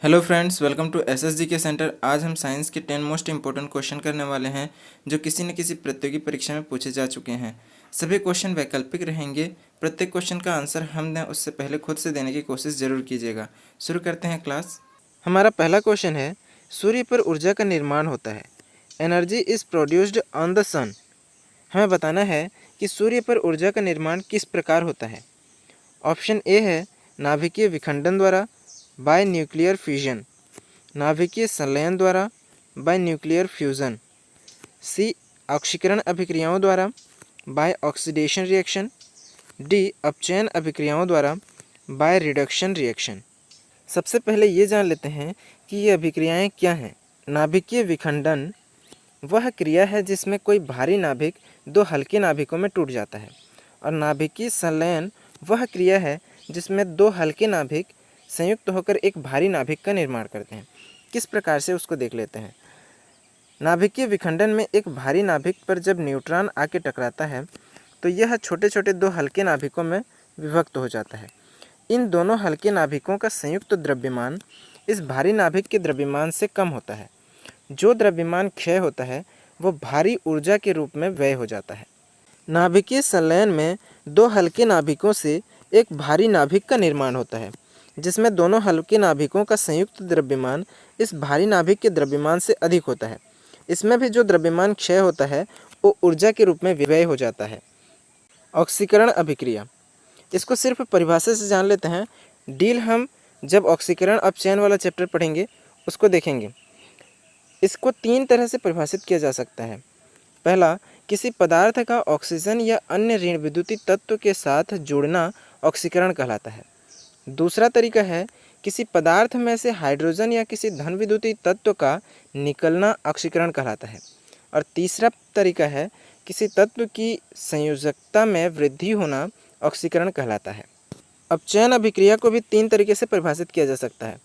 Hello friends, welcome to SSG के centre. आज हम साइंस के 10 मोस्ट इंपॉर्टेंट क्वेश्चन करने वाले हैं जो किसी न किसी प्रतियोगी परीक्षा में पूछे जा चुके हैं। सभी क्वेश्चन वैकल्पिक रहेंगे। प्रत्येक क्वेश्चन का आंसर हम दें उससे पहले खुद से देने की कोशिश जरूर कीजिएगा। शुरू करते हैं क्लास। हमारा पहला क्वेश्चन है, सूर्य पर ऊर्जा का निर्माण होता है। Energy is produced on the sun. हमें बताना है कि सूर्य पर ऊर्जा का निर्माण किस प्रकार होता है। ऑप्शन ए है नाभिकीय विखंडन द्वारा, बाय न्यूक्लियर फ्यूजन। नाभिकीय संलयन द्वारा, बाय न्यूक्लियर फ्यूजन। सी ऑक्सीकरण अभिक्रियाओं द्वारा, बाय ऑक्सीडेशन रिएक्शन। डी अपचयन अभिक्रियाओं द्वारा, बाय रिडक्शन रिएक्शन। सबसे पहले ये जान लेते हैं कि ये अभिक्रियाएं क्या हैं। नाभिकीय विखंडन वह क्रिया है जिसमें कोई भारी नाभिक दो हल्के नाभिकों में टूट जाता है, और नाभिकीय संलयन वह क्रिया है जिसमें दो हल्के नाभिक संयुक्त होकर एक भारी नाभिक का निर्माण करते हैं। किस प्रकार से उसको देख लेते हैं। नाभिकीय विखंडन में एक भारी नाभिक पर जब न्यूट्रॉन आके टकराता है तो यह छोटे छोटे दो हल्के नाभिकों में विभक्त हो जाता है। इन दोनों हल्के नाभिकों का संयुक्त द्रव्यमान इस भारी नाभिक के द्रव्यमान से कम होता है। जो द्रव्यमान क्षय होता है वो भारी ऊर्जा के रूप में व्यय हो जाता है। नाभिकीय संलयन में दो हल्के नाभिकों से एक भारी नाभिक का निर्माण होता है, जिसमें दोनों हल्के नाभिकों का संयुक्त द्रव्यमान इस भारी नाभिक के द्रव्यमान से अधिक होता है। इसमें भी जो द्रव्यमान क्षय होता है वो ऊर्जा के रूप में व्यय हो जाता है। ऑक्सीकरण अभिक्रिया, इसको सिर्फ परिभाषा से जान लेते हैं। डील हम जब ऑक्सीकरण अपचयन वाला चैप्टर पढ़ेंगे उसको देखेंगे। इसको तीन तरह से परिभाषित किया जा सकता है। पहला, किसी पदार्थ का ऑक्सीजन या अन्य ऋण विद्युतीय तत्व के साथ जुड़ना ऑक्सीकरण कहलाता है। दूसरा तरीका है किसी पदार्थ में से हाइड्रोजन या किसी धन विद्युतीय तत्व का निकलना ऑक्सीकरण कहलाता है। और तीसरा तरीका है किसी तत्व की संयोजकता में वृद्धि होना ऑक्सीकरण कहलाता है। अपचयन अभिक्रिया को भी तीन तरीके से परिभाषित किया जा सकता है।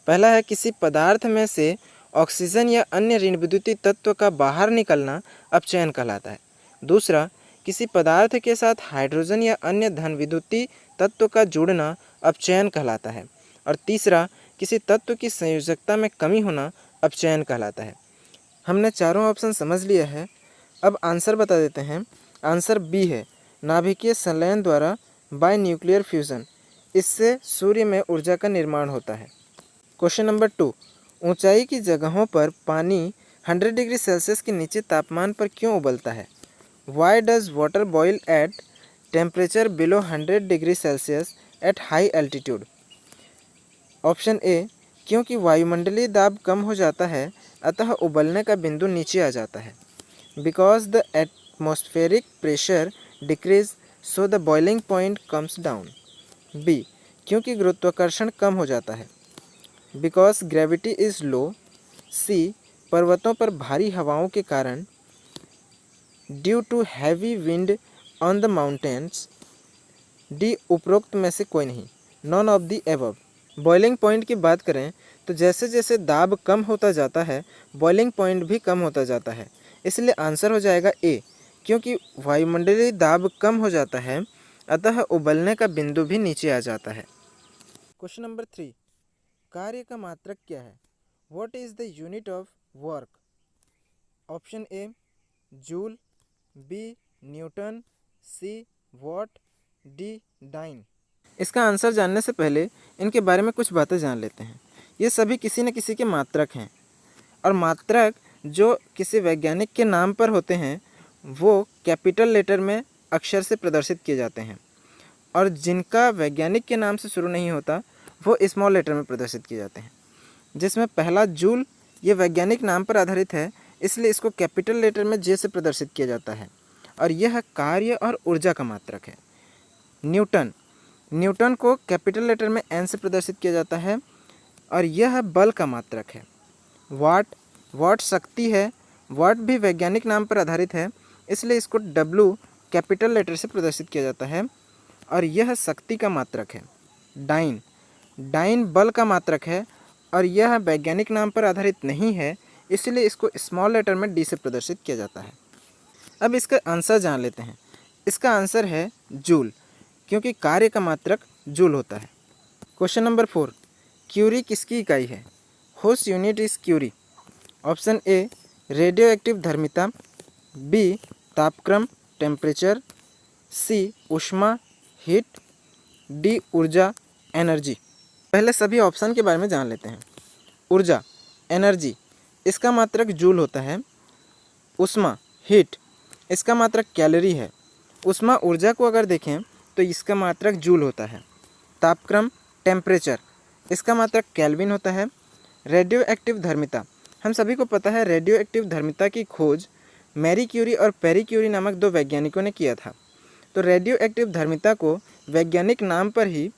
पहला है किसी पदार्थ में से ऑक्सीजन या अन्य ऋण विद्युतीय तत्व का बाहर निकलना अपचयन कहलाता है। दूसरा, किसी पदार्थ के साथ हाइड्रोजन या अन्य धन विद्युतीय तत्व का जुड़ना अपचयन कहलाता है। और तीसरा, किसी तत्व की संयोजकता में कमी होना अपचयन कहलाता है। हमने चारों ऑप्शन समझ लिया है। अब आंसर बता देते हैं। आंसर बी है नाभिकीय संलयन द्वारा, बाय न्यूक्लियर फ्यूजन। इससे सूर्य में ऊर्जा का निर्माण होता है। क्वेश्चन नंबर 2, ऊंचाई की जगहों पर पानी 100 डिग्री सेल्सियस के नीचे तापमान पर क्यों उबलता है। Why does water boil at temperature below 100 degree Celsius at high altitude. Option A, क्योंकि वायुमंडलीय दाब कम हो जाता है अतः उबलने का बिंदु नीचे आ जाता है। Because the atmospheric pressure decrease so the boiling point comes down. B, क्योंकि गुरुत्वाकर्षण कम हो जाता है। Because gravity is low. C, पर्वतों पर भारी हवाओं के कारण। Due to heavy wind on the mountains. D, उपरोक्त में से कोई नहीं, none of the above. Boiling point की बात करें तो जैसे जैसे दाब कम होता जाता है बॉइलिंग पॉइंट भी कम होता जाता है। इसलिए आंसर हो जाएगा ए, क्योंकि वायुमंडलीय दाब कम हो जाता है अतः उबलने का बिंदु भी नीचे आ जाता है। क्वेश्चन नंबर 3, कार्य का मात्रक क्या है। What is the unit of work. Option A joule, B newton, C watt, D dyne. इसका आंसर जानने से पहले इनके बारे में कुछ बातें जान लेते हैं। ये सभी किसी न किसी के मात्रक हैं, और मात्रक जो किसी वैज्ञानिक के नाम पर होते हैं वो कैपिटल लेटर में अक्षर से प्रदर्शित किए जाते हैं, और जिनका वैज्ञानिक के नाम से शुरू नहीं होता वो स्मॉल लेटर में प्रदर्शित किए जाते हैं। जिसमें पहला जूल, ये वैज्ञानिक नाम पर आधारित है इसलिए इसको कैपिटल लेटर में जे से प्रदर्शित किया जाता है, और यह कार्य और ऊर्जा का मात्रक है। न्यूटन, न्यूटन को कैपिटल लेटर में एन से प्रदर्शित किया जाता है, और यह बल का मात्रक है। वाट, वाट शक्ति है। वाट भी वैज्ञानिक नाम पर आधारित है इसलिए इसको डब्लू कैपिटल लेटर से प्रदर्शित किया जाता है, और यह शक्ति का मात्रक है। डाइन, डाइन बल का मात्रक है, और यह वैज्ञानिक नाम पर आधारित नहीं है इसलिए इसको स्मॉल लेटर में डी से प्रदर्शित किया जाता है। अब इसका आंसर जान लेते हैं। इसका आंसर है जूल, क्योंकि कार्य का मात्रक जूल होता है। क्वेश्चन नंबर 4, क्यूरी किसकी इकाई है? Whose unit is curie? Option A radioactive धर्मिता, बी तापक्रम टेम्परेचर, सी ऊष्मा हीट, डी ऊर्जा एनर्जी। पहले सभी ऑप्शन के बारे में जान लेते हैं। ऊर्जा एनर्जी, इसका मात्रक जूल होता है। ऊष्मा हीट, इसका मात्रक कैलोरी है। ऊष्मा ऊर्जा को अगर देखें तो इसका मात्रक जूल होता है। तापक्रम टेम्परेचर, इसका मात्रक केल्विन होता है। रेडियो एक्टिव धर्मिता, हम सभी को पता है रेडियो एक्टिव धर्मिता की खोज मैरी क्यूरी और पेरी क्यूरी नामक दो वैज्ञानिकों ने किया था। तो रेडियो एक्टिव धर्मिता को वैज्ञानिक नाम पर ही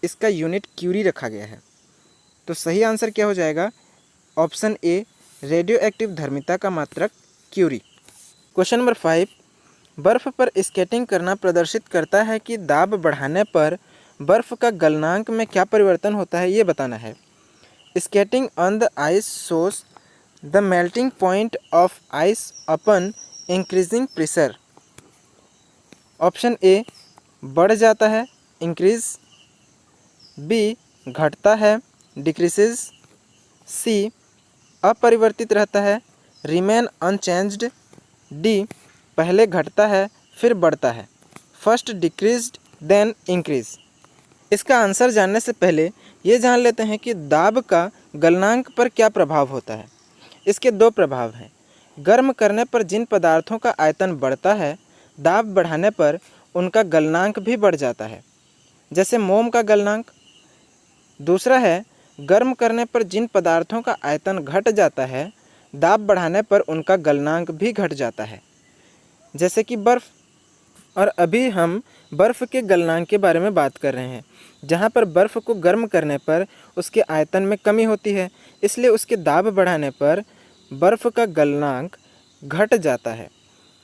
इसका यूनिट क्यूरी रखा गया है। तो सही आंसर क्या हो जाएगा? ऑप्शन ए रेडियो एक्टिव धर्मिता का मात्रक क्यूरी। क्वेश्चन नंबर 5, बर्फ़ पर स्केटिंग करना प्रदर्शित करता है कि दाब बढ़ाने पर बर्फ़ का गलनांक में क्या परिवर्तन होता है, ये बताना है। Skating on the ice shows the melting point of ice upon increasing pressure. Option A बढ़ जाता है इंक्रीज, बी घटता है डिक्रीजेज, सी अपरिवर्तित रहता है रिमेन अनचेंज्ड, डी पहले घटता है फिर बढ़ता है फर्स्ट डिक्रीज्ड देन इंक्रीज। इसका आंसर जानने से पहले ये जान लेते हैं कि दाब का गलनांक पर क्या प्रभाव होता है। इसके दो प्रभाव हैं। गर्म करने पर जिन पदार्थों का आयतन बढ़ता है, दाब बढ़ाने पर उनका गलनांक भी बढ़ जाता है, जैसे मोम का गलनांक। दूसरा है गर्म करने पर जिन पदार्थों का आयतन घट जाता है, दाब बढ़ाने पर उनका गलनांक भी घट जाता है, जैसे कि बर्फ़। और अभी हम बर्फ़ के गलनांक के बारे में बात कर रहे हैं, जहाँ पर बर्फ़ को गर्म करने पर उसके आयतन में कमी होती है, इसलिए उसके दाब बढ़ाने पर बर्फ़ का गलनांक घट जाता है।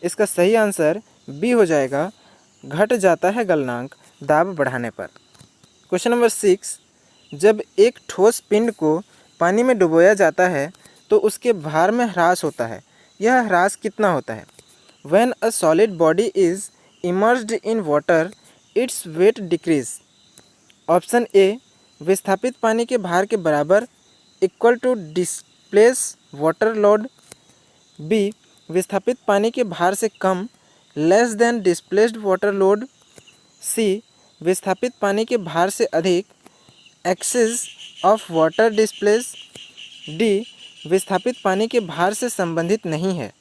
इसका सही आंसर बी हो जाएगा, घट जाता है गलनांक दाब बढ़ाने पर। क्वेश्चन नंबर 6, जब एक ठोस पिंड को पानी में डुबोया जाता है तो उसके भार में ह्रास होता है। यह ह्रास कितना होता है? When a solid body is immersed in water, its weight decrease. Option A विस्थापित पानी के भार के बराबर equal to displace water load, B विस्थापित पानी के भार से कम less than displaced water load, C विस्थापित पानी के भार से अधिक excess of water displace, D विस्थापित पानी के भार से संबंधित नहीं है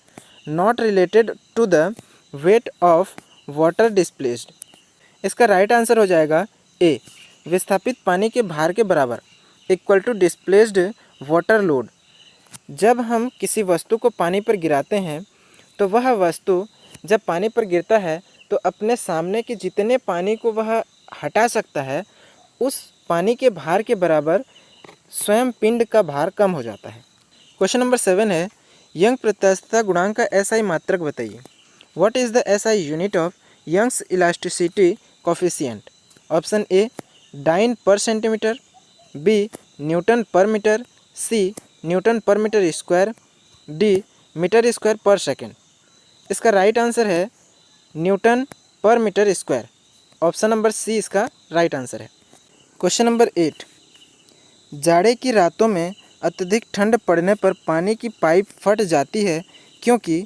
not related to the weight of water displaced. इसका राइट आंसर हो जाएगा ए विस्थापित पानी के भार के बराबर equal to displaced water load. जब हम किसी वस्तु को पानी पर गिराते हैं तो वह वस्तु जब पानी पर गिरता है तो अपने सामने के जितने पानी को वह हटा सकता है, उस पानी के भार के बराबर स्वयं पिंड का भार कम हो जाता है। क्वेश्चन नंबर 7 है, यंग प्रत्यास्थता गुणांक का एसआई मात्रक बताइए। What is the SI unit of Young's elasticity coefficient? Option A dyne per centimetre, B newton per metre, C newton per metre square, D metre square per second. इसका right answer है newton per metre square. Option number C इसका right answer है। Question number 8, जाड़े की रातों में अत्यधिक ठंड पड़ने पर पानी की पाइप फट जाती है क्योंकि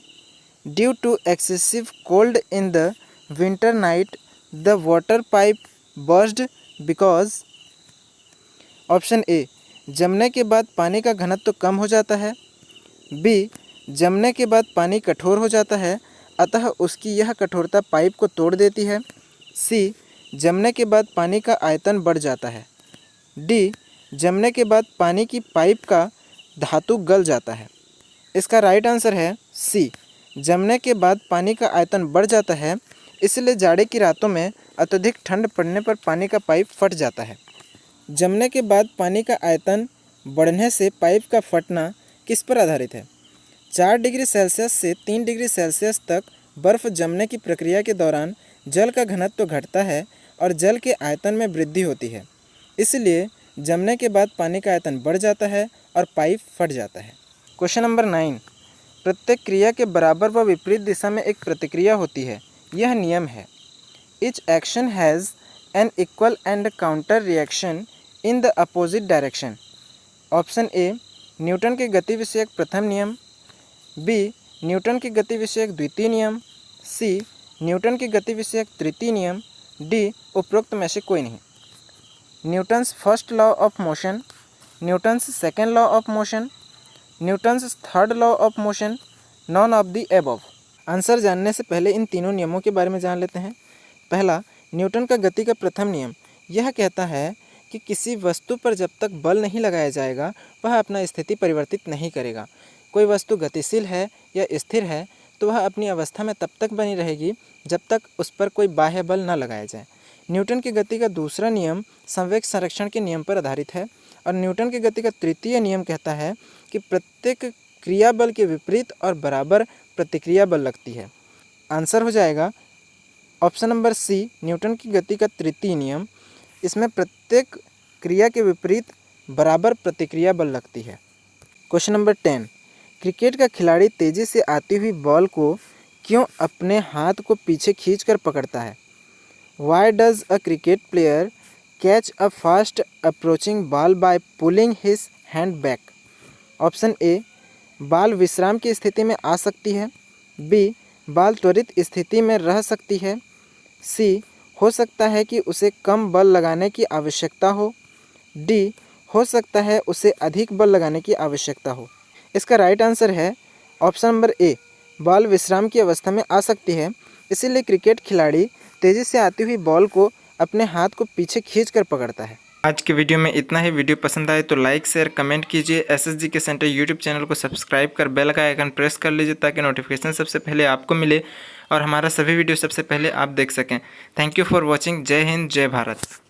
due to excessive cold in the winter night the water pipe burst because. Option A जमने के बाद पानी का घनत्व कम हो जाता है, बी जमने के बाद पानी कठोर हो जाता है अतः उसकी यह कठोरता पाइप को तोड़ देती है, सी जमने के बाद पानी का आयतन बढ़ जाता है, डी जमने के बाद पानी की पाइप का धातु गल जाता है। इसका राइट आंसर है सी जमने के बाद पानी का आयतन बढ़ जाता है, इसलिए जाड़े की रातों में अत्यधिक ठंड पड़ने पर पानी का पाइप फट जाता है। जमने के बाद पानी का आयतन बढ़ने से पाइप का फटना किस पर आधारित है? 4 डिग्री सेल्सियस से 3 डिग्री सेल्सियस तक बर्फ़ जमने की प्रक्रिया के दौरान जल का घनत्व घटता है और जल के आयतन में वृद्धि होती है, इसलिए जमने के बाद पानी का आयतन बढ़ जाता है और पाइप फट जाता है। क्वेश्चन नंबर 9, प्रत्येक क्रिया के बराबर व विपरीत दिशा में एक प्रतिक्रिया होती है, यह नियम है। Each action has an equal and counter reaction in the opposite direction. Option A Newton के गति विषयक प्रथम नियम, बी न्यूटन के गति विषयक द्वितीय नियम, सी न्यूटन के गति विषयक तृतीय नियम, डी उपरोक्त में से कोई नहीं। Newton's first law of motion, Newton's second law of motion, Newton's third law of motion, non of the above. Answer जानने से पहले इन तीनों नियमों के बारे में जान लेते हैं। पहला, न्यूटन का गति का प्रथम नियम यह कहता है कि किसी वस्तु पर जब तक बल नहीं लगाया जाएगा वह अपना स्थिति परिवर्तित नहीं करेगा। कोई वस्तु गतिशील है या स्थिर है तो वह अपनी अवस्था में तब तक बनी रहेगी जब तक उस पर कोई बाह्य बल न लगाया जाए। न्यूटन की गति का दूसरा नियम संवेग संरक्षण के नियम पर आधारित है और न्यूटन की गति का तृतीय नियम कहता है कि प्रत्येक क्रिया बल के विपरीत और बराबर प्रतिक्रिया बल लगती है। आंसर हो जाएगा ऑप्शन नंबर सी, न्यूटन की गति का तृतीय नियम। इसमें प्रत्येक क्रिया के विपरीत बराबर प्रतिक्रिया बल लगती है। क्वेश्चन नंबर 10, क्रिकेट का खिलाड़ी तेज़ी से आती हुई बॉल को क्यों अपने हाथ को पीछे खींचकर पकड़ता है? Why does a cricket player catch a fast approaching ball by pulling his hand back? Option A, ball विश्राम की स्थिति में आ सकती है, बी बॉल त्वरित स्थिति में रह सकती है, सी हो सकता है कि उसे कम बल लगाने की आवश्यकता हो, डी हो सकता है उसे अधिक बल लगाने की आवश्यकता हो। इसका राइट आंसर है ऑप्शन नंबर ए, बॉल विश्राम की अवस्था में आ सकती है, इसीलिए क्रिकेट खिलाड़ी तेज़ी से आती हुई बॉल को अपने हाथ को पीछे खींचकर पकड़ता है। आज के वीडियो में इतना ही। वीडियो पसंद आए तो लाइक शेयर कमेंट कीजिए। एसएसजी के सेंटर यूट्यूब चैनल को सब्सक्राइब कर बेल का आइकन प्रेस कर लीजिए ताकि नोटिफिकेशन सबसे पहले आपको मिले और हमारा सभी वीडियो सबसे पहले आप देख सकें। Thank you for watching. जय हिंद, जय भारत।